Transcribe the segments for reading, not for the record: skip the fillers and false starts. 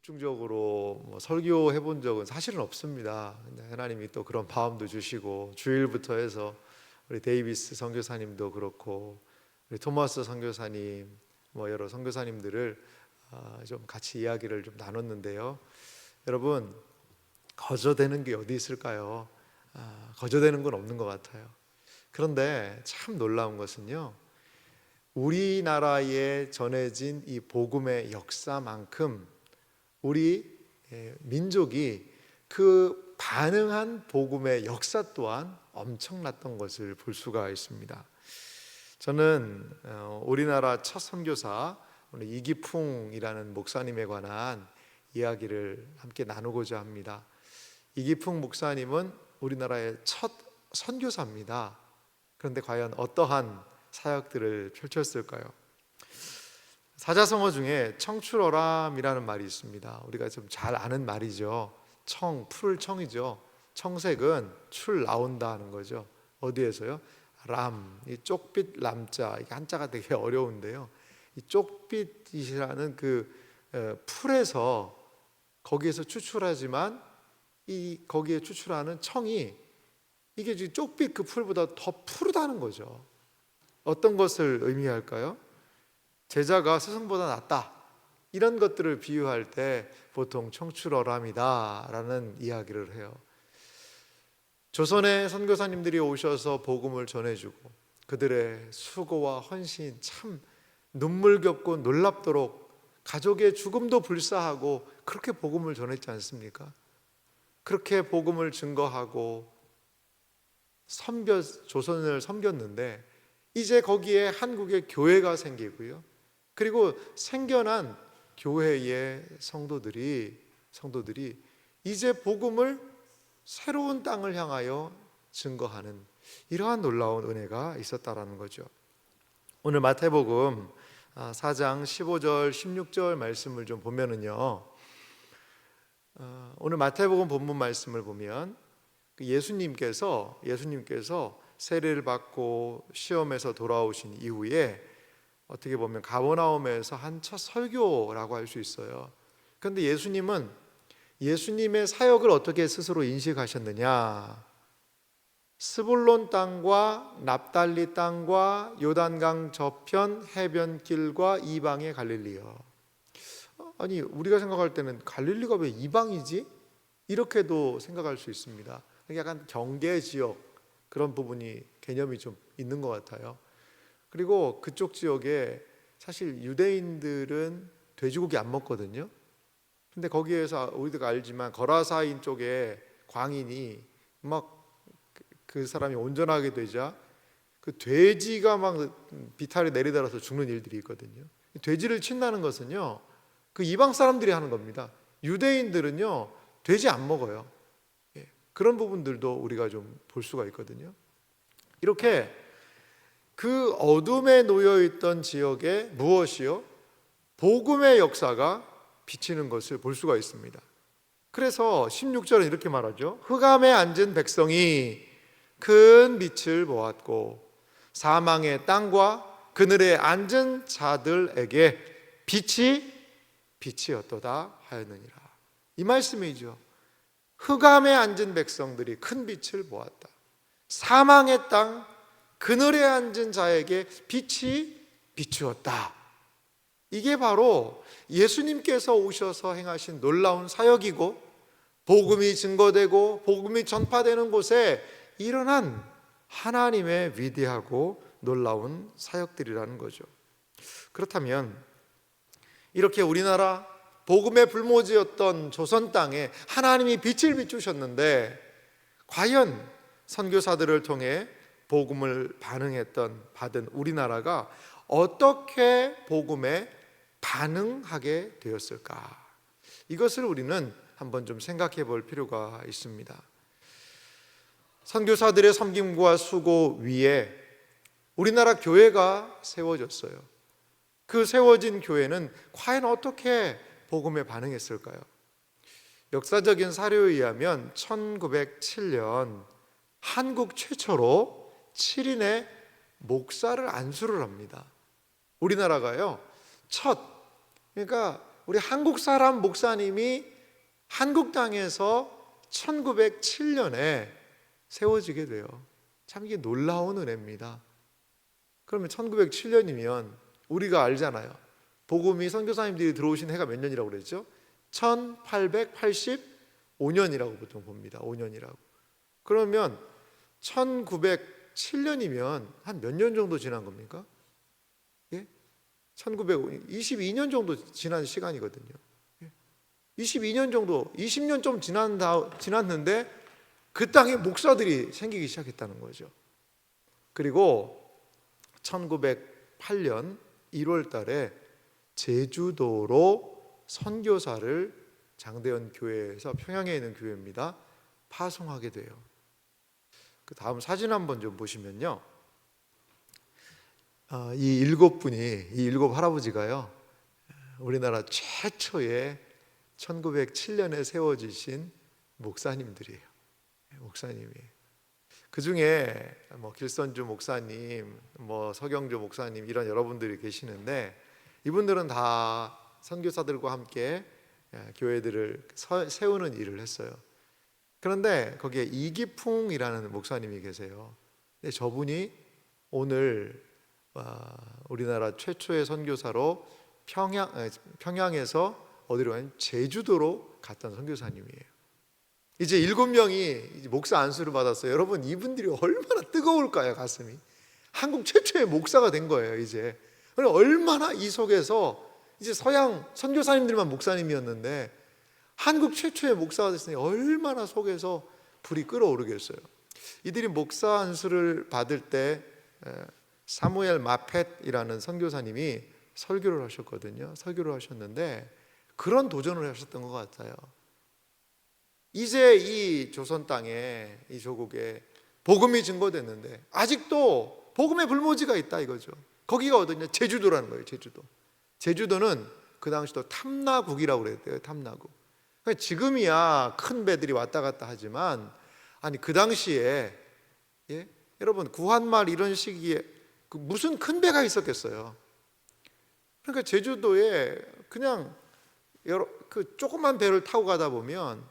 집중적으로 설교해 본 적은 사실은 없습니다. 근데 하나님이 또 그런 마음도 주시고 주일부터 해서 우리 데이비스 선교사님도 그렇고 우리 토마스 선교사님 여러 선교사님들을 좀 같이 이야기를 좀 나눴는데요. 여러분, 거저되는 게 어디 있을까요? 거저되는 건 없는 것 같아요. 그런데 참 놀라운 것은요, 우리나라에 전해진 이 복음의 역사만큼 우리 민족이 그 반응한 복음의 역사 또한 엄청났던 것을 볼 수가 있습니다. 저는 우리나라 첫 선교사 오늘 이기풍이라는 목사님에 관한 이야기를 함께 나누고자 합니다. 이기풍 목사님은 우리나라의 첫 선교사입니다. 그런데 과연 어떠한 사역들을 펼쳤을까요? 사자성어 중에 청출어람이라는 말이 있습니다. 우리가 좀 잘 아는 말이죠. 풀 청이죠. 청색은 출 나온다는 거죠. 어디에서요? 람, 이 쪽빛 람자, 이게 한자가 되게 어려운데요. 이 쪽빛이라는 그 풀에서 거기에서 추출하지만 이 거기에 추출하는 청이 이게 쪽빛 그 풀보다 더 푸르다는 거죠. 어떤 것을 의미할까요? 제자가 스승보다 낫다, 이런 것들을 비유할 때 보통 청출어람이다 라는 이야기를 해요. 조선의 선교사님들이 오셔서 복음을 전해주고 그들의 수고와 헌신, 참 눈물겹고 놀랍도록 가족의 죽음도 불사하고 그렇게 복음을 전했지 않습니까? 그렇게 복음을 증거하고 조선을 섬겼는데 이제 거기에 한국의 교회가 생기고요, 그리고 생겨난 교회의 성도들이 이제 복음을 새로운 땅을 향하여 증거하는 이러한 놀라운 은혜가 있었다라는 거죠. 오늘 마태복음 4장 15절 16절 말씀을 좀 보면은요, 오늘 마태복음 본문 말씀을 보면 예수님께서 세례를 받고 시험에서 돌아오신 이후에 어떻게 보면 가버나움에서 한 첫 설교라고 할 수 있어요. 그런데 예수님은 예수님의 사역을 어떻게 스스로 인식하셨느냐? 스불론 땅과 납달리 땅과 요단강 저편 해변길과 이방의 갈릴리요. 아니, 우리가 생각할 때는 갈릴리가 왜 이방이지? 이렇게도 생각할 수 있습니다. 약간 경계 지역 그런 부분이 개념이 좀 있는 것 같아요. 그리고 그쪽 지역에 사실 유대인들은 돼지고기 안 먹거든요. 근데 거기에서 우리가 알지만 거라사인 쪽에 광인이 막 그 사람이 온전하게 되자 그 돼지가 막 비탈에 내리달아서 죽는 일들이 있거든요. 돼지를 친다는 것은요, 그 이방 사람들이 하는 겁니다. 유대인들은요 돼지 안 먹어요. 그런 부분들도 우리가 좀 볼 수가 있거든요. 이렇게 그 어둠에 놓여있던 지역에 무엇이요? 복음의 역사가 비치는 것을 볼 수가 있습니다. 그래서 16절은 이렇게 말하죠. 흑암에 앉은 백성이 큰 빛을 보았고 사망의 땅과 그늘에 앉은 자들에게 빛이 어떠다 하였느니라. 이 말씀이죠. 흑암에 앉은 백성들이 큰 빛을 보았다. 사망의 땅, 그늘에 앉은 자에게 빛이 비추었다. 이게 바로 예수님께서 오셔서 행하신 놀라운 사역이고 복음이 증거되고 복음이 전파되는 곳에 일어난 하나님의 위대하고 놀라운 사역들이라는 거죠. 그렇다면 이렇게 우리나라 복음의 불모지였던 조선 땅에 하나님이 빛을 비추셨는데 과연 선교사들을 통해 복음을 받은 우리나라가 어떻게 복음에 반응하게 되었을까? 이것을 우리는 한번 좀 생각해 볼 필요가 있습니다. 선교사들의 섬김과 수고 위에 우리나라 교회가 세워졌어요. 그 세워진 교회는 과연 어떻게 복음에 반응했을까요? 역사적인 사료에 의하면 1907년 한국 최초로 7인의 목사를 안수를 합니다. 우리나라가요, 그러니까 우리 한국 사람 목사님이 한국 땅에서 1907년에 세워지게 돼요. 참 이게 놀라운 은혜입니다. 그러면 1907년이면 우리가 알잖아요. 복음이 선교사님들이 들어오신 해가 몇 년이라고 그랬죠? 1885년이라고 보통 봅니다. 5년이라고. 그러면 1907년이면 한 몇 년 정도 지난 겁니까? 예? 22년 정도 지난 시간이거든요. 22년 정도, 20년 좀 지났는데 그 땅에 목사들이 생기기 시작했다는 거죠. 그리고 1908년 1월 달에 제주도로 선교사를 장대현 교회에서, 평양에 있는 교회입니다, 파송하게 돼요. 그 다음 사진 한번 좀 보시면요, 이 일곱 할아버지가요, 우리나라 최초의 1907년에 세워지신 목사님들이에요. 목사님이에요. 그 중에 길선주 목사님, 서경주 목사님, 이런 여러분들이 계시는데, 이분들은 다 선교사들과 함께 교회들을 세우는 일을 했어요. 그런데 거기에 이기풍이라는 목사님이 계세요. 근데 저분이 오늘 우리나라 최초의 선교사로 평양에서 어디로 가냐면 제주도로 갔던 선교사님이에요. 이제 7명이 목사 안수를 받았어요. 여러분, 이분들이 얼마나 뜨거울까요, 가슴이. 한국 최초의 목사가 된 거예요, 이제. 얼마나 이 속에서, 이제 서양 선교사님들만 목사님이었는데 한국 최초의 목사가 됐으니 얼마나 속에서 불이 끓어오르겠어요. 이들이 목사 안수를 받을 때 사무엘 마펫이라는 선교사님이 설교를 하셨거든요. 설교를 하셨는데 그런 도전을 하셨던 것 같아요. 이제 이 조선 땅에, 이 조국에 복음이 증거됐는데 아직도 복음의 불모지가 있다 이거죠. 거기가 어디냐? 제주도라는 거예요. 제주도는 그 당시도 탐나국이라고 그랬대요. 탐나국. 그러니까 지금이야 큰 배들이 왔다 갔다 하지만, 아니 그 당시에, 여러분, 구한말 이런 시기에 무슨 큰 배가 있었겠어요. 그러니까 제주도에 그냥 그 조그만 배를 타고 가다 보면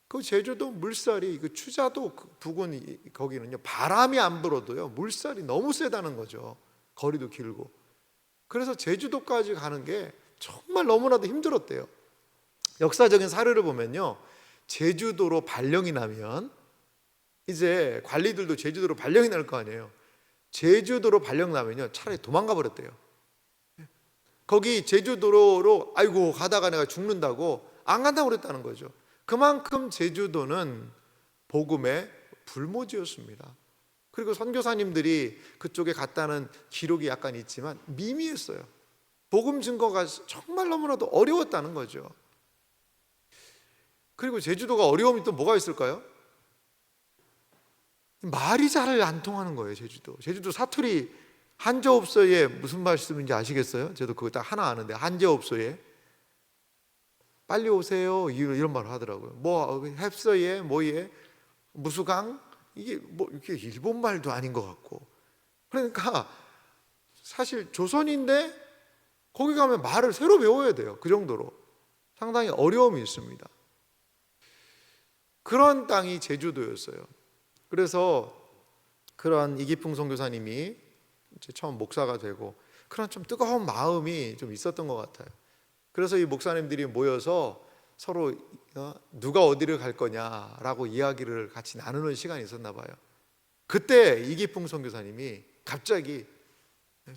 그 제주도 물살이, 그 추자도 부근 거기는요, 바람이 안 불어도요 물살이 너무 세다는 거죠. 거리도 길고. 그래서 제주도까지 가는 게 정말 너무나도 힘들었대요. 역사적인 사례를 보면요, 제주도로 발령이 나면, 이제 관리들도 제주도로 발령이 날 거 아니에요. 제주도로 발령 나면요 차라리 도망가 버렸대요. 거기 제주도로 아이고 가다가 내가 죽는다고 안 간다고 그랬다는 거죠. 그만큼 제주도는 복음의 불모지였습니다. 그리고 선교사님들이 그쪽에 갔다는 기록이 약간 있지만 미미했어요. 복음 증거가 정말 너무나도 어려웠다는 거죠. 그리고 제주도가 어려움이 또 뭐가 있을까요? 말이 잘 안 통하는 거예요. 제주도 사투리, 한자업소에 무슨 말씀인지 아시겠어요? 저도 그거 딱 하나 아는데, 한자업소에 빨리 오세요 이런 말을 하더라고요. 뭐 햅서에 뭐예 무수강, 이게 뭐 이게 일본 말도 아닌 것 같고. 그러니까 사실 조선인데 거기 가면 말을 새로 배워야 돼요. 그 정도로 상당히 어려움이 있습니다. 그런 땅이 제주도였어요. 그래서 그런 이기풍 선교사님이 이제 처음 목사가 되고 그런 좀 뜨거운 마음이 좀 있었던 것 같아요. 그래서 이 목사님들이 모여서 서로 누가 어디를 갈 거냐라고 이야기를 같이 나누는 시간이 있었나 봐요. 그때 이기풍 선교사님이 갑자기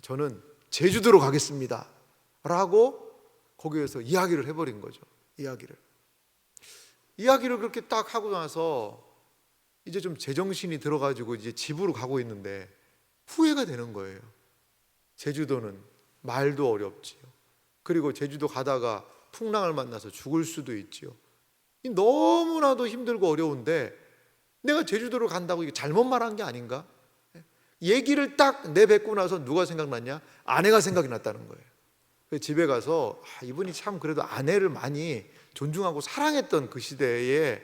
저는 제주도로 가겠습니다 라고 거기에서 이야기를 해버린 거죠. 이야기를 그렇게 딱 하고 나서 이제 좀 제정신이 들어가지고 이제 집으로 가고 있는데 후회가 되는 거예요. 제주도는 말도 어렵지요. 그리고 제주도 가다가 풍랑을 만나서 죽을 수도 있지요. 너무나도 힘들고 어려운데 내가 제주도로 간다고 이게 잘못 말한 게 아닌가? 얘기를 딱 내뱉고 나서 누가 생각났냐? 아내가 생각이 났다는 거예요. 집에 가서 이분이 참 그래도 아내를 많이 존중하고 사랑했던 그 시대의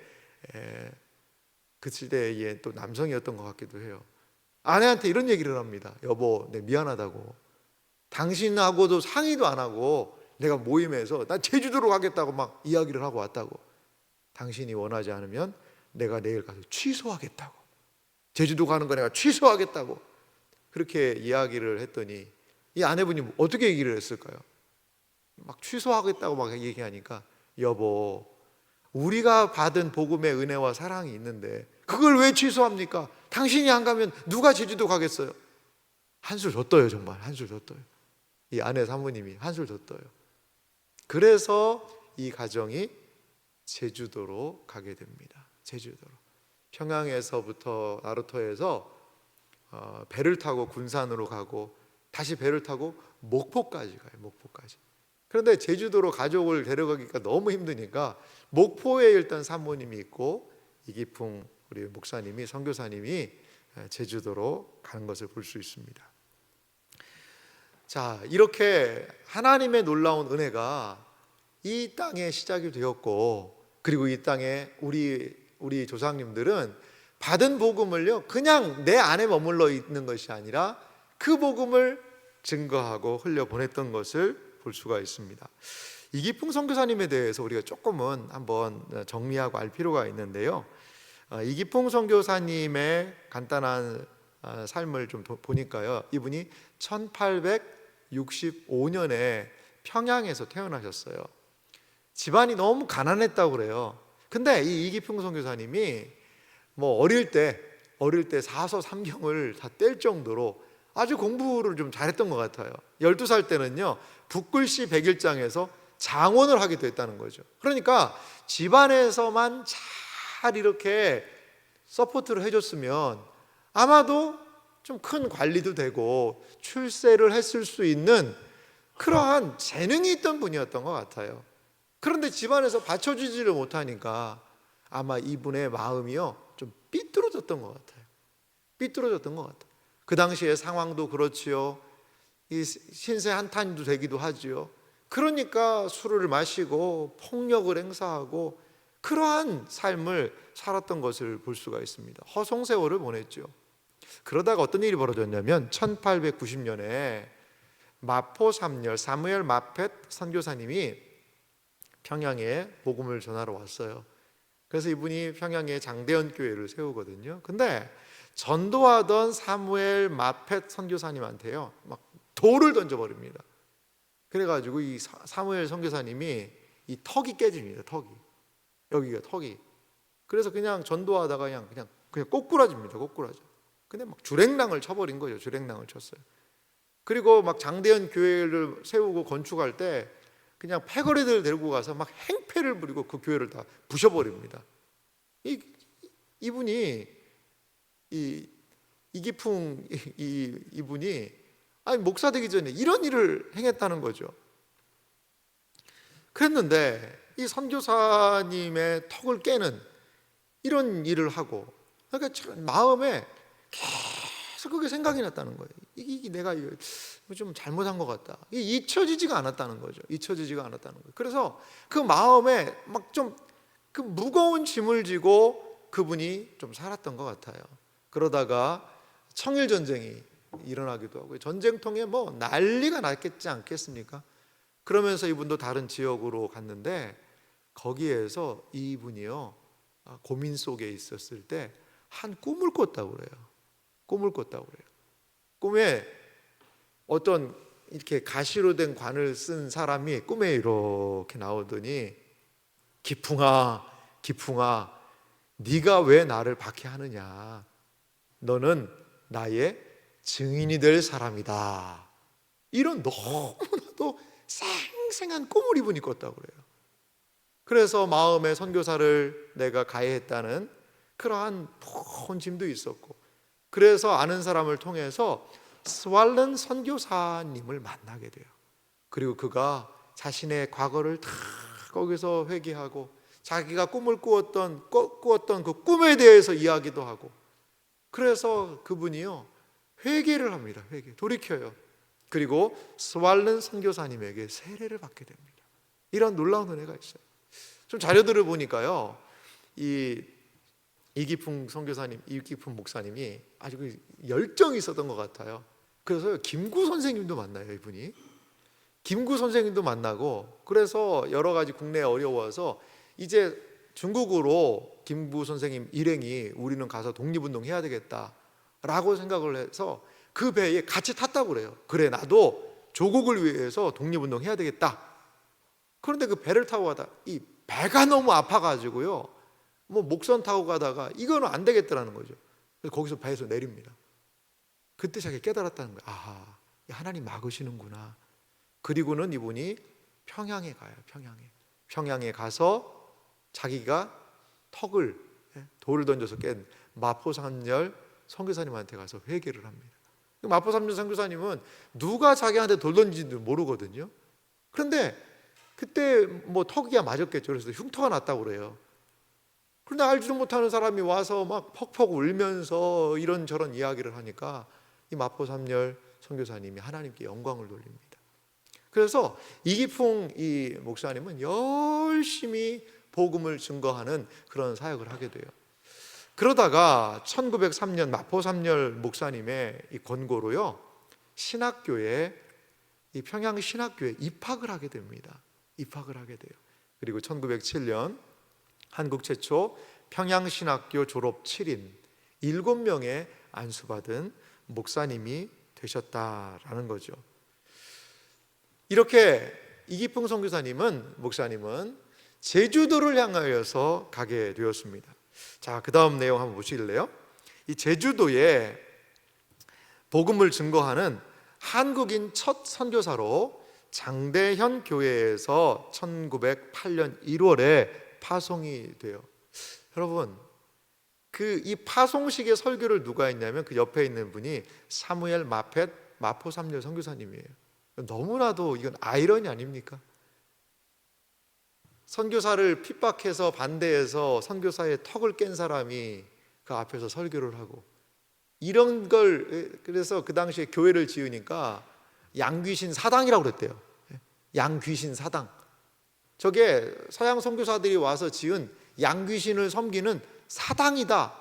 또 남성이었던 것 같기도 해요. 아내한테 이런 얘기를 합니다. 여보, 내 미안하다고. 당신하고도 상의도 안 하고 내가 모임에서 난 제주도로 가겠다고 막 이야기를 하고 왔다고. 당신이 원하지 않으면 내가 내일 가서 취소하겠다고. 제주도 가는 거 내가 취소하겠다고. 그렇게 이야기를 했더니 이 아내분이 어떻게 얘기를 했을까요? 막 취소하겠다고 막 얘기하니까, 여보, 우리가 받은 복음의 은혜와 사랑이 있는데 그걸 왜 취소합니까? 당신이 안 가면 누가 제주도 가겠어요? 한술 더 떠요. 정말 한술 더 떠요. 이 아내 사모님이 한술 더 떠요. 그래서 이 가정이 제주도로 가게 됩니다. 제주도로. 평양에서부터 나루터에서 배를 타고 군산으로 가고 다시 배를 타고 목포까지 가요. 목포까지. 그런데 제주도로 가족을 데려가기가 너무 힘드니까 목포에 일단 사모님이 있고 이기풍 우리 목사님이, 선교사님이 제주도로 가는 것을 볼 수 있습니다. 자, 이렇게 하나님의 놀라운 은혜가 이 땅에 시작이 되었고, 그리고 이 땅에 우리 조상님들은 받은 복음을요 그냥 내 안에 머물러 있는 것이 아니라 그 복음을 증거하고 흘려보냈던 것을 볼 수가 있습니다. 이기풍 선교사님에 대해서 우리가 조금은 한번 정리하고 알 필요가 있는데요. 이기풍 선교사님의 간단한 삶을 좀 보니까요, 이분이 1865년에 평양에서 태어나셨어요. 집안이 너무 가난했다고 그래요. 근데 이 이기풍 선교사님이 뭐 어릴 때 사서 삼경을 다 뗄 정도로 아주 공부를 좀 잘했던 것 같아요. 12살 때는요 북글씨 100일장에서 장원을 하게 됐다는 거죠. 그러니까 집안에서만 잘 이렇게 서포트를 해줬으면 아마도 좀 큰 관리도 되고 출세를 했을 수 있는 그러한 재능이 있던 분이었던 것 같아요. 그런데 집안에서 받쳐주지를 못하니까 아마 이분의 마음이요 좀 삐뚤어졌던 것 같아요. 삐뚤어졌던 것 같아요. 그 당시의 상황도 그렇지요. 이 신세 한탄도 되기도 하지요. 그러니까 술을 마시고 폭력을 행사하고 그러한 삶을 살았던 것을 볼 수가 있습니다. 허송세월을 보냈죠. 그러다가 어떤 일이 벌어졌냐면 1890년에 마포 삼열 사무엘 마펫 선교사님이 평양에 복음을 전하러 왔어요. 그래서 이분이 평양에 장대현 교회를 세우거든요. 근데 전도하던 사무엘 마펫 선교사님한테요 막 돌을 던져버립니다. 그래가지고 이 사무엘 선교사님이 이 턱이 깨집니다. 여기가 턱이. 그래서 그냥 전도하다가 그냥 꼬꾸라집니다. 꼬꾸라져. 근데 막 주랭랑을 쳐버린 거죠. 주랭랑을 쳤어요. 그리고 막 장대현 교회를 세우고 건축할 때 그냥 패거리들 데리고 가서 막 행패를 부리고 그 교회를 다 부셔버립니다. 이분이 이기풍 이분이 아니 목사 되기 전에 이런 일을 행했다는 거죠. 그랬는데 이 선교사님의 턱을 깨는 이런 일을 하고, 그러니까 마음에 계속 그게 생각이 났다는 거예요. 이게 내가 좀 잘못한 것 같다. 이게 잊혀지지가 않았다는 거죠. 잊혀지지가 않았다는 거예요. 그래서 그 마음에 막 좀 그 무거운 짐을 지고 그분이 좀 살았던 것 같아요. 그러다가 청일 전쟁이 일어나기도 하고 전쟁통에 뭐 난리가 났겠지 않겠습니까? 그러면서 이분도 다른 지역으로 갔는데 거기에서 이분이요 고민 속에 있었을 때 한 꿈을 꿨다고 그래요. 꿈을 꿨다고 그래요. 꿈에 어떤 이렇게 가시로 된 관을 쓴 사람이 꿈에 이렇게 나오더니 기풍아, 네가 왜 나를 박해하느냐? 너는 나의 증인이 될 사람이다. 이런 너무나도 생생한 꿈을 이분이 꿨다고 그래요. 그래서 마음에 선교사를 내가 가해했다는 그러한 큰 짐도 있었고, 그래서 아는 사람을 통해서 스왈른 선교사님을 만나게 돼요. 그리고 그가 자신의 과거를 다 거기서 회개하고 자기가 꿈을 꾸었던 그 꿈에 대해서 이야기도 하고, 그래서 그분이요 회개를 합니다. 돌이켜요. 그리고 스왈른 선교사님에게 세례를 받게 됩니다. 이런 놀라운 은혜가 있어요. 좀 자료들을 보니까요 이기풍 선교사님, 이기풍 목사님이 아주 열정이 있었던 것 같아요. 그래서 김구 선생님도 만나요. 이분이 김구 선생님도 만나고, 그래서 여러 가지 국내에 어려워서 이제 중국으로 김구 선생님 일행이 우리는 가서 독립운동 해야 되겠다라고 생각을 해서 그 배에 같이 탔다고 그래요. 그래, 나도 조국을 위해서 독립운동 해야 되겠다. 그런데 그 배를 타고 가다 이 배가 너무 아파가지고요, 뭐 목선 타고 가다가 이거는 안 되겠더라는 거죠. 그래서 거기서 배에서 내립니다. 그때 자기가 깨달았다는 거예요. 아하, 하나님 막으시는구나. 그리고는 이분이 평양에 가요. 평양에 가서 자기가 턱을, 돌을 던져서 깬 마포삼열 선교사님한테 가서 회개를 합니다. 마포삼열 선교사님은 누가 자기한테 돌 던진지도 모르거든요. 그런데 그때 뭐 턱이야 맞았겠죠. 그래서 흉터가 났다고 그래요. 그런데 알지도 못하는 사람이 와서 막 퍽퍽 울면서 이런저런 이야기를 하니까 이 마포삼열 선교사님이 하나님께 영광을 돌립니다. 그래서 이기풍 이 목사님은 열심히 복음을 증거하는 그런 사역을 하게 돼요. 그러다가 1903년 마포삼열 목사님의 이 권고로요, 신학교에, 이 평양 신학교에 입학을 하게 됩니다. 입학을 하게 돼요. 그리고 1907년 한국 최초 평양신학교 졸업 7인 7명의 안수받은 목사님이 되셨다라는 거죠. 이렇게 이기풍 목사님은 제주도를 향하여서 가게 되었습니다. 자, 그 다음 내용 한번 보실래요? 이 제주도에 복음을 증거하는 한국인 첫 선교사로 장대현 교회에서 1908년 1월에 파송이 돼요. 여러분, 이 파송식의 설교를 누가 했냐면 그 옆에 있는 분이 사무엘 마펫 마포삼열 선교사님이에요. 너무나도 이건 아이러니 아닙니까? 선교사를 핍박해서 반대해서 선교사의 턱을 깬 사람이 그 앞에서 설교를 하고, 이런 걸, 그래서 그 당시에 교회를 지으니까 양귀신 사당이라고 그랬대요. 양귀신 사당. 저게 서양 선교사들이 와서 지은 양귀신을 섬기는 사당이다.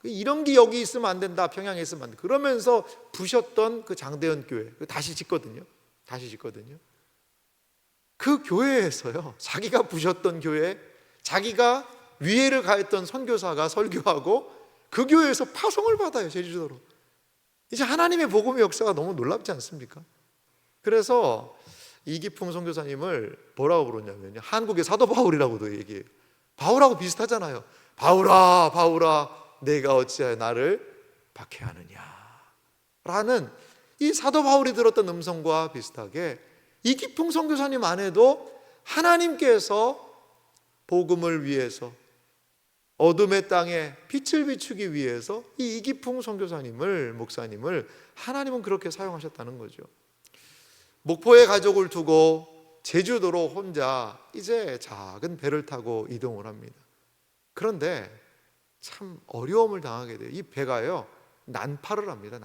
이런 게 여기 있으면 안 된다. 평양에 있으면 안 된다. 그러면서 부셨던 그 장대현 교회 다시 짓거든요. 그 교회에서요, 자기가 부셨던 교회, 자기가 위해를 가했던 선교사가 설교하고 그 교회에서 파송을 받아요. 제주도로. 이제 하나님의 복음의 역사가 너무 놀랍지 않습니까? 그래서 이기풍 선교사님을 뭐라고 부르냐면요, 한국의 사도 바울이라고도 얘기해요. 바울하고 비슷하잖아요. 바울아 내가 어찌하여 나를 박해하느냐 라는 이 사도 바울이 들었던 음성과 비슷하게 이기풍 선교사님 안에도 하나님께서 복음을 위해서, 어둠의 땅에 빛을 비추기 위해서 이 이기풍 목사님을 하나님은 그렇게 사용하셨다는 거죠. 목포에 가족을 두고 제주도로 혼자 이제 작은 배를 타고 이동을 합니다. 그런데 참 어려움을 당하게 돼요. 이 배가요, 난파를 합니다.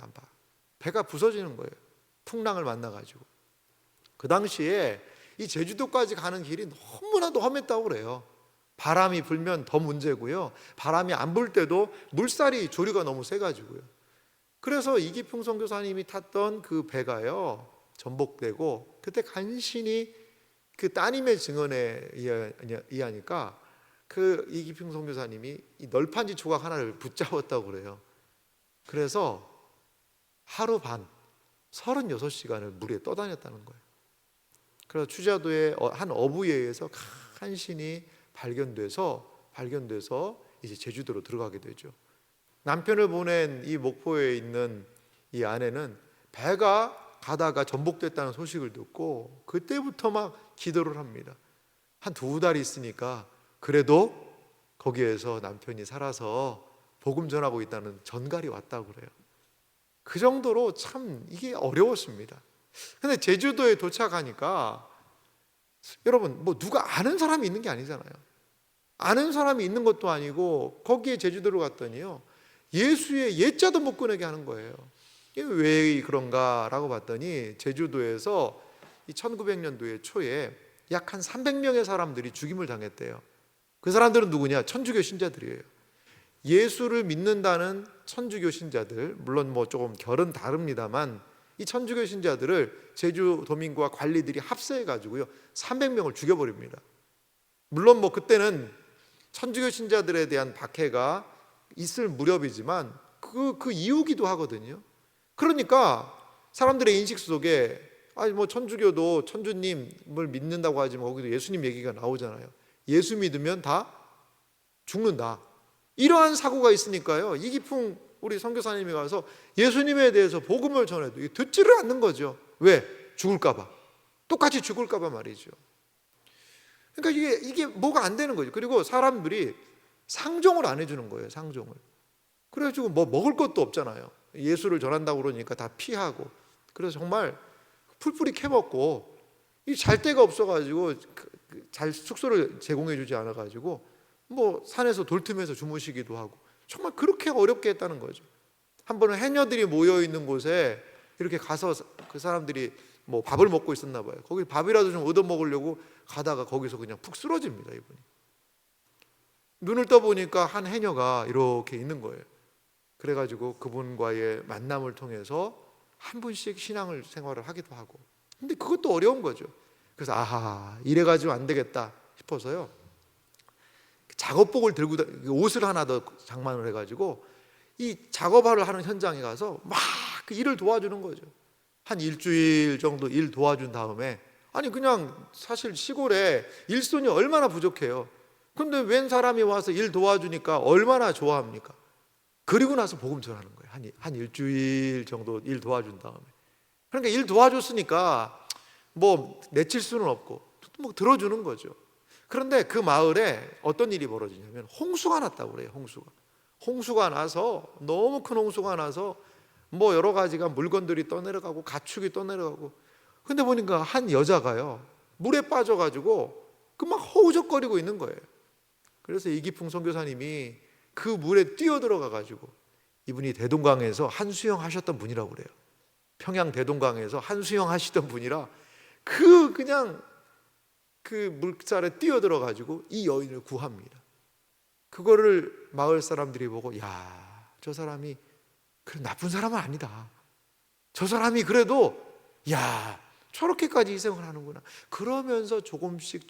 배가 부서지는 거예요. 풍랑을 만나가지고. 그 당시에 이 제주도까지 가는 길이 너무나도 험했다고 그래요. 바람이 불면 더 문제고요, 바람이 안 불 때도 물살이 조류가 너무 세가지고요. 그래서 이기풍 선교사님이 탔던 그 배가요, 전복되고, 그때 간신히 그 따님의 증언에 의하니까 그 이기풍 선교사님이 이 널판지 조각 하나를 붙잡았다고 그래요. 그래서 하루 반 36시간을 물에 떠다녔다는 거예요. 그래서 추자도의 한 어부에 의해서 간신히 발견돼서 이제 제주도로 들어가게 되죠. 남편을 보낸 이 목포에 있는 이 아내는 배가 가다가 전복됐다는 소식을 듣고 그때부터 막 기도를 합니다. 한 2달 있으니까 그래도 거기에서 남편이 살아서 복음 전하고 있다는 전갈이 왔다고 그래요. 그 정도로 참 이게 어려웠습니다. 근데 제주도에 도착하니까 여러분, 뭐 누가 아는 사람이 있는 게 아니잖아요. 아는 사람이 있는 것도 아니고, 거기에 제주도로 갔더니요, 예수의 예자도 못 꺼내게 하는 거예요. 이게 왜 그런가 라고 봤더니 제주도에서 이 1900년도에 초에 약 한 300명의 사람들이 죽임을 당했대요. 그 사람들은 누구냐? 천주교 신자들이에요. 예수를 믿는다는 천주교 신자들, 물론 뭐 조금 결은 다릅니다만 이 천주교 신자들을 제주도민과 관리들이 합세해가지고요 300명을 죽여버립니다. 물론 뭐 그때는 천주교 신자들에 대한 박해가 있을 무렵이지만 그 이유기도 하거든요. 그러니까 사람들의 인식 속에 아니 뭐 천주교도 천주님을 믿는다고 하지만 거기도 예수님 얘기가 나오잖아요. 예수 믿으면 다 죽는다. 이러한 사고가 있으니까요. 이기풍 우리 선교사님이 가서 예수님에 대해서 복음을 전해도 듣지를 않는 거죠. 왜? 죽을까 봐. 똑같이 죽을까 봐 말이죠. 그러니까 이게 뭐가 안 되는 거죠. 그리고 사람들이 상종을 안 해주는 거예요. 상종을. 그래가지고 뭐 먹을 것도 없잖아요. 예수를 전한다고 그러니까 다 피하고. 그래서 정말 풀뿌리 캐먹고 잘 데가 없어가지고 잘 숙소를 제공해주지 않아가지고 뭐 산에서 돌틈에서 주무시기도 하고 정말 그렇게 어렵게 했다는 거죠. 한 번은 해녀들이 모여 있는 곳에 이렇게 가서 그 사람들이 뭐 밥을 먹고 있었나 봐요. 거기 밥이라도 좀 얻어 먹으려고 가다가 거기서 그냥 푹 쓰러집니다. 이분이 눈을 떠보니까 한 해녀가 이렇게 있는 거예요. 그래가지고 그분과의 만남을 통해서 한 분씩 신앙을 생활을 하기도 하고. 근데 그것도 어려운 거죠. 그래서 아하 이래가지고 안 되겠다 싶어서요 작업복을 들고 옷을 하나 더 장만을 해가지고 이 작업을 하는 현장에 가서 막 그 일을 도와주는 거죠. 한 일주일 정도 일 도와준 다음에 아니 그냥 사실 시골에 일손이 얼마나 부족해요. 근데 웬 사람이 와서 일 도와주니까 얼마나 좋아합니까? 그리고 나서 복음 전하는 거예요. 한 일주일 정도 일 도와준 다음에. 그러니까 일 도와줬으니까 뭐 내칠 수는 없고 뭐 들어주는 거죠. 그런데 그 마을에 어떤 일이 벌어지냐면 홍수가 났다고 그래요. 홍수가 나서 너무 큰 홍수가 나서 뭐 여러 가지가 물건들이 떠내려가고 가축이 떠내려가고. 근데 보니까 한 여자가요 물에 빠져가지고 그 막 허우적거리고 있는 거예요. 그래서 이기풍 선교사님이 그 물에 뛰어들어가가지고 이분이 대동강에서 한수영 하셨던 분이라고 그래요. 평양 대동강에서 한수영 하시던 분이라 그냥 그 물살에 뛰어들어가지고 이 여인을 구합니다. 그거를 마을 사람들이 보고 야 저 사람이 그래 나쁜 사람은 아니다. 저 사람이 그래도 야 저렇게까지 희생을 하는구나. 그러면서 조금씩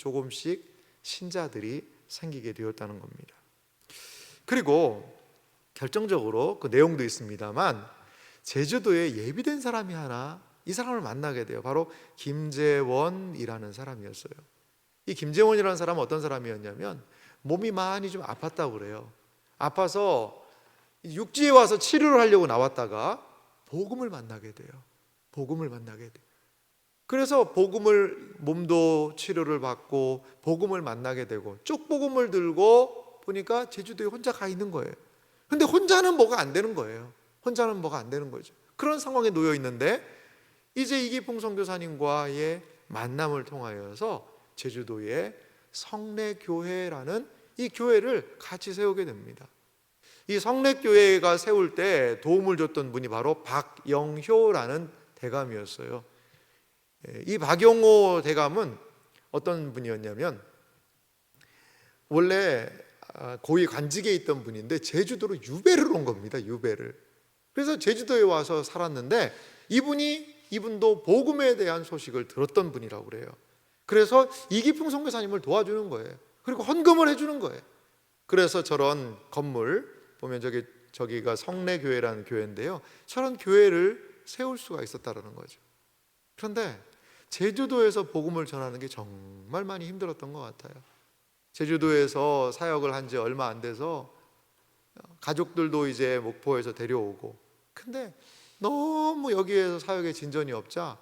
신자들이 생기게 되었다는 겁니다. 그리고 결정적으로 그 내용도 있습니다만 제주도에 예비된 사람이 하나 이 사람을 만나게 돼요. 바로 김재원이라는 사람이었어요. 이 김재원이라는 사람은 어떤 사람이었냐면 몸이 많이 좀 아팠다고 그래요. 아파서 육지에 와서 치료를 하려고 나왔다가 복음을 만나게 돼요. 그래서 몸도 치료를 받고 복음을 만나게 되고 쪽복음을 들고 보니까 제주도에 혼자 가 있는 거예요. 근데 혼자는 뭐가 안 되는 거예요. 그런 상황에 놓여 있는데 이제 이기풍 선교사님과의 만남을 통하여서 제주도에 성례교회라는 이 교회를 같이 세우게 됩니다. 이 성례교회가 세울 때 도움을 줬던 분이 바로 박영효라는 대감이었어요. 이 박영호 대감은 어떤 분이었냐면 원래 고위 관직에 있던 분인데 제주도로 유배를 온 겁니다. 그래서 제주도에 와서 살았는데 이분도 복음에 대한 소식을 들었던 분이라고 그래요. 그래서 이기풍 선교사님을 도와주는 거예요. 그리고 헌금을 해주는 거예요. 그래서 저런 건물 보면 저기가 성례교회라는 교회인데요. 저런 교회를 세울 수가 있었다는 거죠. 그런데 제주도에서 복음을 전하는 게 정말 많이 힘들었던 것 같아요. 제주도에서 사역을 한 지 얼마 안 돼서 가족들도 이제 목포에서 데려오고 근데 너무 여기에서 사역에 진전이 없자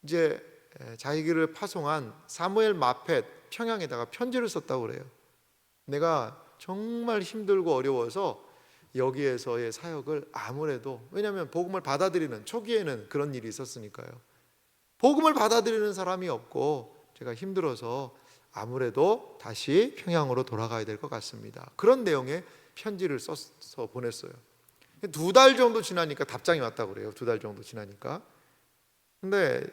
이제 자기를 파송한 사무엘 마펫 평양에다가 편지를 썼다고 그래요. 내가 정말 힘들고 어려워서 여기에서의 사역을 아무래도 왜냐하면 복음을 받아들이는 초기에는 그런 일이 있었으니까요. 복음을 받아들이는 사람이 없고 제가 힘들어서 아무래도 다시 평양으로 돌아가야 될 것 같습니다. 그런 내용의 편지를 써서 보냈어요. 2달 정도 지나니까 답장이 왔다고 그래요. 2달 정도 지나니까. 근데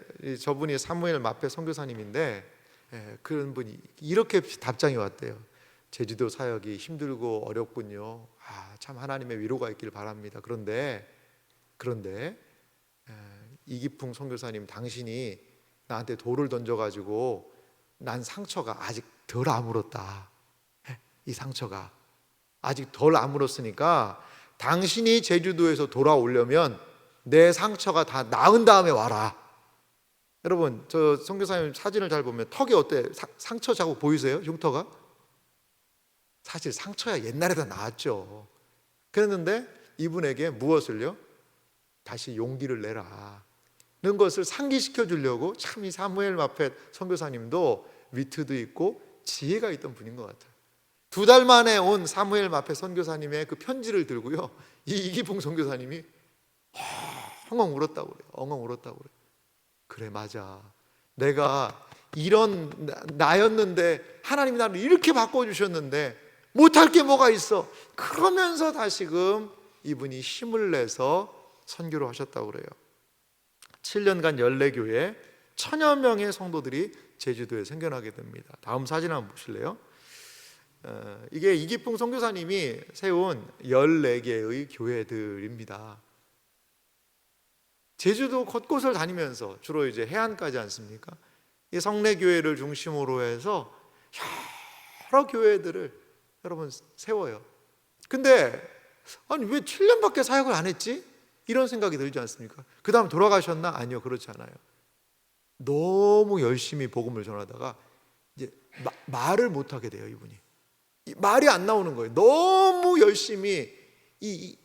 저분이 사무엘 마페 선교사님인데 그런 분이 이렇게 답장이 왔대요. 제주도 사역이 힘들고 어렵군요. 참 하나님의 위로가 있길 바랍니다. 그런데 이기풍 선교사님, 당신이 나한테 돌을 던져가지고 난 상처가 아직 덜 아물었다. 이 상처가 아직 덜 아물었으니까 당신이 제주도에서 돌아오려면 내 상처가 다 나은 다음에 와라. 여러분, 저 선교사님 사진을 잘 보면 턱이 어때? 상처 자국 보이세요? 흉터가? 사실 상처야 옛날에 다 나았죠. 그랬는데 이분에게 무엇을요? 다시 용기를 내라 는 것을 상기시켜 주려고, 참 이 사무엘 마펫 선교사님도 위트도 있고 지혜가 있던 분인 것 같아요. 2달 만에 온 사무엘 마펫 선교사님의 그 편지를 들고요, 이 이기풍 선교사님이 엉엉 울었다고 그래요. 엉엉 울었다고 그래요. 그래, 맞아. 내가 이런 나였는데 하나님이 나를 이렇게 바꿔주셨는데 못할 게 뭐가 있어. 그러면서 다시금 이분이 힘을 내서 선교를 하셨다고 그래요. 7년간 14교회 1000여 명의 성도들이 제주도에 생겨나게 됩니다. 다음 사진 한번 보실래요? 이게 이기풍 선교사님이 세운 14개의 교회들입니다. 제주도 곳곳을 다니면서 주로 이제 해안가지 않습니까? 이 성례교회를 중심으로 해서 여러 교회들을 여러분 세워요. 근데 아니 왜 7년밖에 사역을 안 했지? 이런 생각이 들지 않습니까? 그 다음 돌아가셨나? 아니요, 그렇지 않아요. 너무 열심히 복음을 전하다가 이제 말을 못하게 돼요. 이분이 말이 안 나오는 거예요. 너무 열심히 이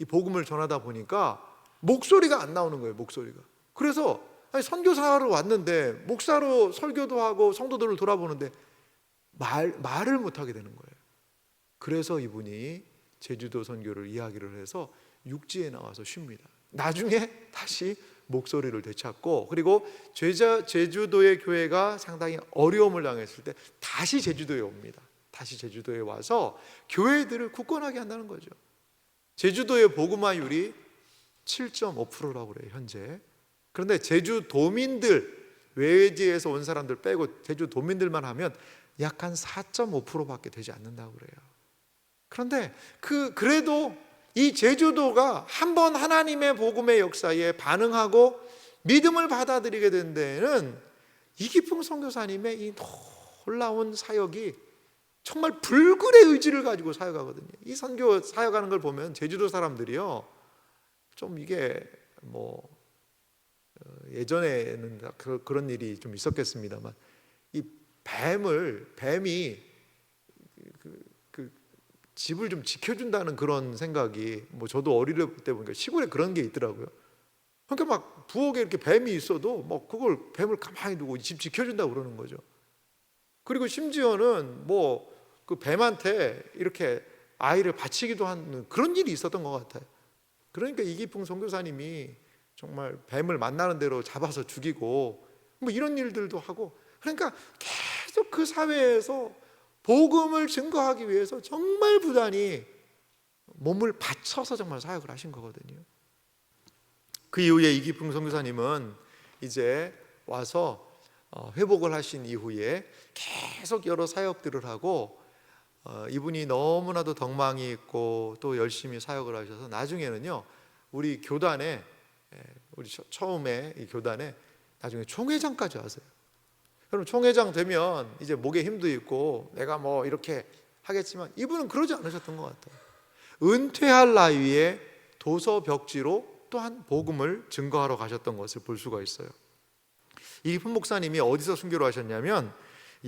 복음을 전하다 보니까 목소리가 안 나오는 거예요. 목소리가. 그래서 선교사로 왔는데 목사로 설교도 하고 성도들을 돌아보는데 말을 못하게 되는 거예요. 그래서 이분이 제주도 선교를 이야기를 해서 육지에 나와서 쉽니다. 나중에 다시 목소리를 되찾고, 그리고 제주도의 교회가 상당히 어려움을 당했을 때 다시 제주도에 옵니다. 다시 제주도에 와서 교회들을 굳건하게 한다는 거죠. 제주도의 복음화율이 7.5%라고 그래요, 현재. 그런데 제주도민들, 외지에서 온 사람들 빼고 제주도민들만 하면 약 한 4.5%밖에 되지 않는다고 그래요. 그런데 그래도 이 제주도가 한번 하나님의 복음의 역사에 반응하고 믿음을 받아들이게 된 데에는 이기풍 선교사님의 이 놀라운 사역이 정말 불굴의 의지를 가지고 사역하거든요. 이 선교 사역하는 걸 보면 제주도 사람들이요, 좀 이게 예전에는 그런 일이 좀 있었겠습니다만, 이 뱀이 집을 좀 지켜준다는 그런 생각이, 저도 어릴 때 보니까 시골에 그런 게 있더라고요. 그러니까 막 부엌에 이렇게 뱀이 있어도 그걸 뱀을 가만히 두고 집 지켜준다고 그러는 거죠. 그리고 심지어는 그 뱀한테 이렇게 아이를 바치기도 하는 그런 일이 있었던 것 같아요. 그러니까 이기풍 선교사님이 정말 뱀을 만나는 대로 잡아서 죽이고 이런 일들도 하고, 그러니까 계속 그 사회에서 복음을 증거하기 위해서 정말 부단히 몸을 바쳐서 정말 사역을 하신 거거든요. 그 이후에 이기풍 선교사님은 이제 와서 회복을 하신 이후에 계속 여러 사역들을 하고, 이분이 너무나도 덕망이 있고 또 열심히 사역을 하셔서 나중에는요, 우리 교단에, 우리 처음에 이 교단에 나중에 총회장까지 하세요. 그럼 총회장 되면 이제 목에 힘도 있고 내가 이렇게 하겠지만, 이분은 그러지 않으셨던 것 같아요. 은퇴할 나이에 도서벽지로 또한 복음을 증거하러 가셨던 것을 볼 수가 있어요. 이기풍 목사님이 어디서 순교를 하셨냐면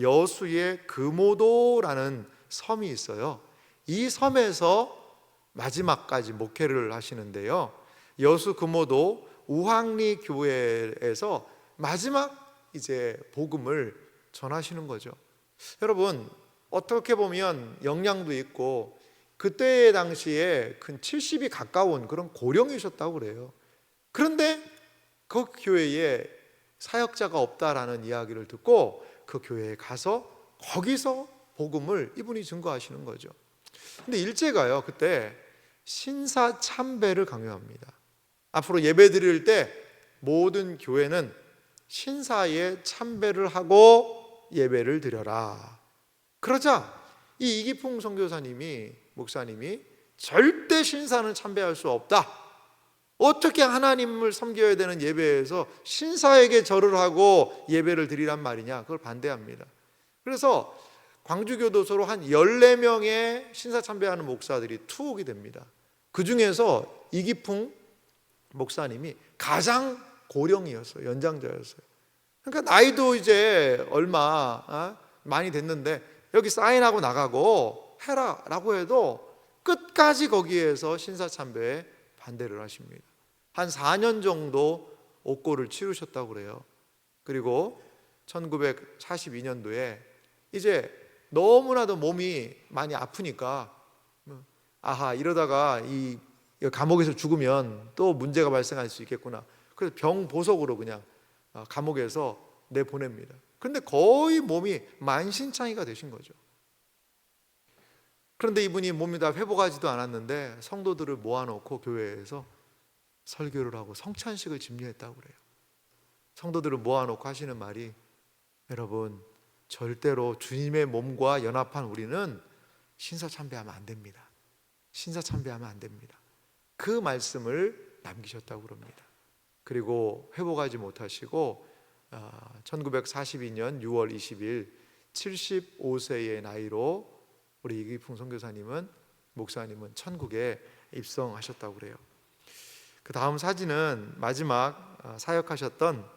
여수의 금오도라는 섬이 있어요. 이 섬에서 마지막까지 목회를 하시는데요, 여수 금오도 우황리 교회에서 마지막 이제 복음을 전하시는 거죠. 여러분, 어떻게 보면 영향도 있고 그때 당시에 근 70이 가까운 그런 고령이셨다고 그래요. 그런데 그 교회에 사역자가 없다라는 이야기를 듣고 그 교회에 가서 거기서 복음을 이분이 증거하시는 거죠. 근데 일제가요, 그때 신사 참배를 강요합니다. 앞으로 예배 드릴 때 모든 교회는 신사에 참배를 하고 예배를 드려라. 그러자 이 이기풍 선교사님이, 목사님이 절대 신사는 참배할 수 없다, 어떻게 하나님을 섬겨야 되는 예배에서 신사에게 절을 하고 예배를 드리란 말이냐? 그걸 반대합니다. 그래서 광주교도소로 한 14명의 신사 참배하는 목사들이 투옥이 됩니다. 그 중에서 이기풍 목사님이 가장 고령이었어요. 연장자였어요. 그러니까 나이도 이제 얼마 많이 됐는데 여기 사인하고 나가고 해라 라고 해도 끝까지 거기에서 신사 참배에 반대를 하십니다. 한 4년 정도 옥고를 치르셨다고 그래요. 그리고 1942년도에 이제 너무나도 몸이 많이 아프니까 아하, 이러다가 이 감옥에서 죽으면 또 문제가 발생할 수 있겠구나. 그래서 병보석으로 그냥 감옥에서 내보냅니다. 그런데 거의 몸이 만신창이가 되신 거죠. 그런데 이분이 몸이 다 회복하지도 않았는데 성도들을 모아놓고 교회에서 설교를 하고 성찬식을 집례했다고 그래요. 성도들을 모아놓고 하시는 말이, 여러분, 절대로 주님의 몸과 연합한 우리는 신사 참배하면 안 됩니다. 신사 참배하면 안 됩니다. 그 말씀을 남기셨다고 그럽니다. 그리고 회복하지 못하시고 1942년 6월 20일 75세의 나이로 우리 이기풍 선교사님은, 목사님은 천국에 입성하셨다고 그래요. 그 다음 사진은 마지막 사역하셨던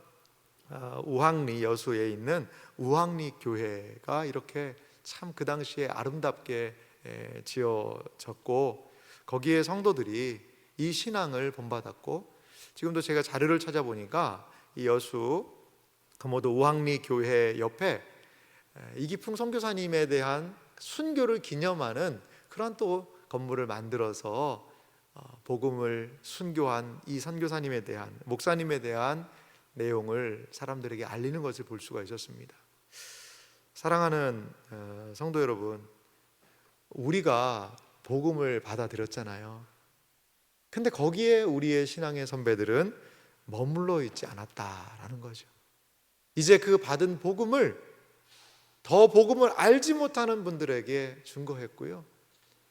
우황리 여수에 있는 우황리 교회가 이렇게 참 그 당시에 아름답게 지어졌고, 거기에 성도들이 이 신앙을 본받았고, 지금도 제가 자료를 찾아보니까 이 여수 금오도 우황리 교회 옆에 이기풍 선교사님에 대한 순교를 기념하는 그런 또 건물을 만들어서 복음을 순교한 이 선교사님에 대한, 목사님에 대한 내용을 사람들에게 알리는 것을 볼 수가 있었습니다. 사랑하는 성도 여러분, 우리가 복음을 받아들였잖아요. 근데 거기에 우리의 신앙의 선배들은 머물러 있지 않았다라는 거죠. 이제 그 받은 복음을 더 복음을 알지 못하는 분들에게 증거했고요.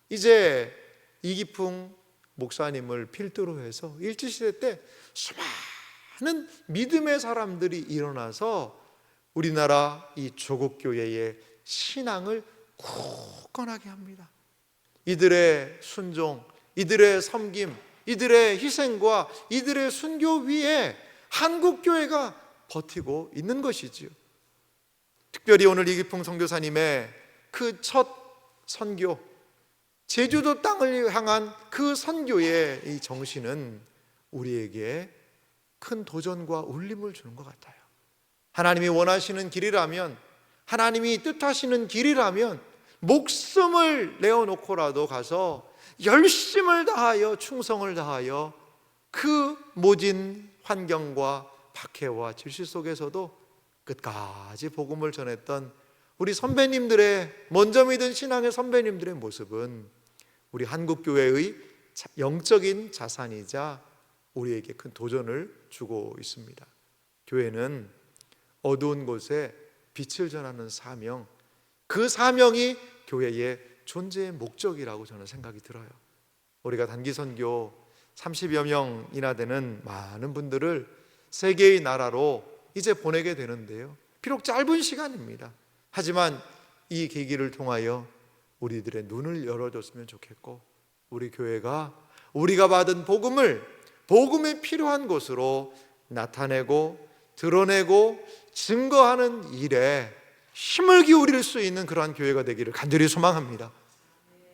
이제 이기풍 목사님을 필두로 해서 일제시대 때 수많은 믿음의 사람들이 일어나서 우리나라 이 조국교회의 신앙을 굳건하게 합니다. 이들의 순종, 이들의 섬김, 이들의 희생과 이들의 순교 위에 한국교회가 버티고 있는 것이지요. 특별히 오늘 이기풍 선교사님의 그 첫 선교, 제주도 땅을 향한 그 선교의 이 정신은 우리에게 큰 도전과 울림을 주는 것 같아요. 하나님이 원하시는 길이라면, 하나님이 뜻하시는 길이라면 목숨을 내어놓고라도 가서 열심을 다하여 충성을 다하여 그 모진 환경과 박해와 질시 속에서도 끝까지 복음을 전했던 우리 선배님들의, 먼저 믿은 신앙의 선배님들의 모습은 우리 한국교회의 영적인 자산이자 우리에게 큰 도전을 주고 있습니다. 교회는 어두운 곳에 빛을 전하는 사명, 그 사명이 교회의 존재의 목적이라고 저는 생각이 들어요. 우리가 단기 선교 30여 명이나 되는 많은 분들을 세계의 나라로 이제 보내게 되는데요, 비록 짧은 시간입니다. 하지만 이 계기를 통하여 우리들의 눈을 열어줬으면 좋겠고, 우리 교회가 우리가 받은 복음을 복음에 필요한 곳으로 나타내고 드러내고 증거하는 일에 힘을 기울일 수 있는 그러한 교회가 되기를 간절히 소망합니다.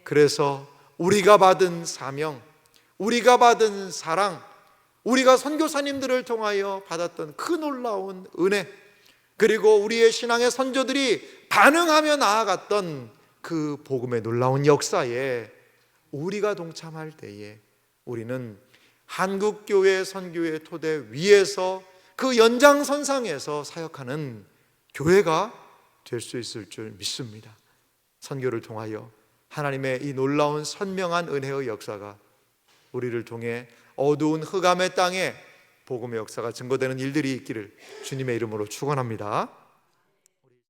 그래서 우리가 받은 사명, 우리가 받은 사랑, 우리가 선교사님들을 통하여 받았던 그 놀라운 은혜, 그리고 우리의 신앙의 선조들이 반응하며 나아갔던 그 복음의 놀라운 역사에 우리가 동참할 때에 우리는 한국교회 선교의 토대 위에서 그 연장선상에서 사역하는 교회가 될 수 있을 줄 믿습니다. 선교를 통하여 하나님의 이 놀라운 선명한 은혜의 역사가 우리를 통해 어두운 흑암의 땅에 복음의 역사가 증거되는 일들이 있기를 주님의 이름으로 축원합니다.